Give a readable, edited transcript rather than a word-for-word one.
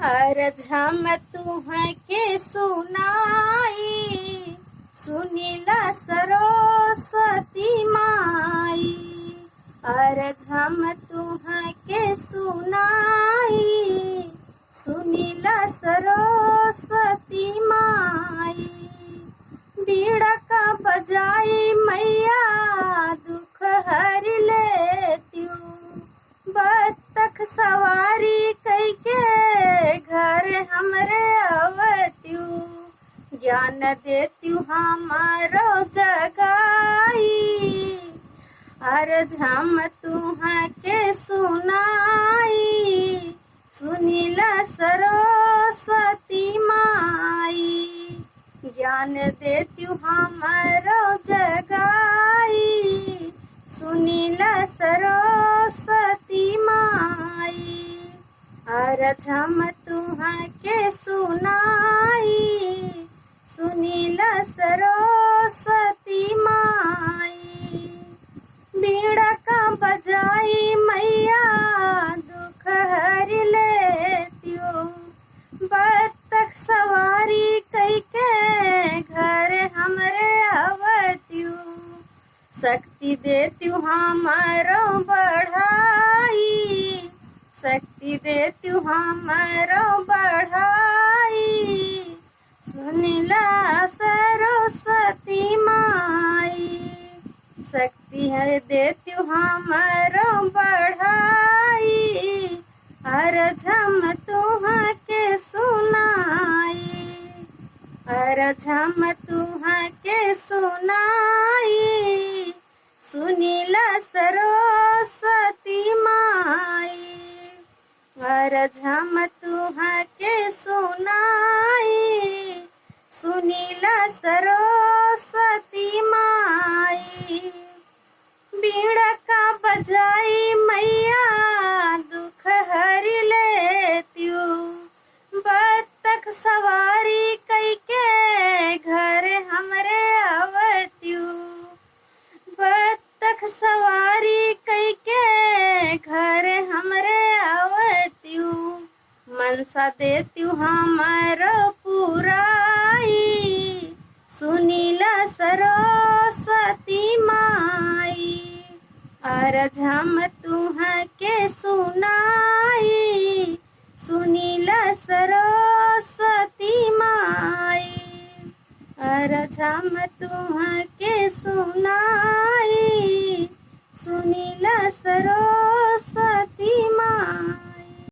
अरझम तुहाँ के सुनाई, सुनीला सरस्वती माई। अरझम तुहाँ के सुनाई, सुनीला सरस्वती माई। बीड़ा का बजाई मैया दुख हर लेत्यू, बत्तख सवारी कई के घर हमरे अवत्यू। ज्ञान देत्यू हमारो जगाई, अरझम तुहाँ के सुनाई, सुनीला सरस्वती माई। ज्ञान देत्यू हमारो जगाई, सुनीला सरस्वती माई। अरझम तुहाँ के सुनाई, सुनीला सरस्वती माई। बीड़ा का बजाई मैया दुख हर लेत्यू, बत्तख सवारी कई के घर हमरे अवत्यू। शक्ति देत्यू हमारो बढ़ाई, शक्ति देत्यू हमारो बढ़ाई, सुनीला सरस्वती माई। शक्ति है देत्यू हमारो बढ़ाई, अरझम तुहाँ के सुनाई, अरझम तुहाँ के सुनाई, सुनीला सरस्वती माई। अरझम तुहाँ के सुनाई, सुनीला सरस्वती माई। बीड़ा का बजाई मैया दुख हर लेत्यू, बत्तख सवारी कई के घर हमरे अवत्यू। बत्तख सवारी कई के घर हमरे अवत्यू। मनसा देत्यू हमारो पुराई, सुनीला सरस्वती माई। अरझम तुहाँ के सुनाई, सुनीला सरस्वती माई। अरझम तुहाँ के सुनाई, सुनीला सरस्वती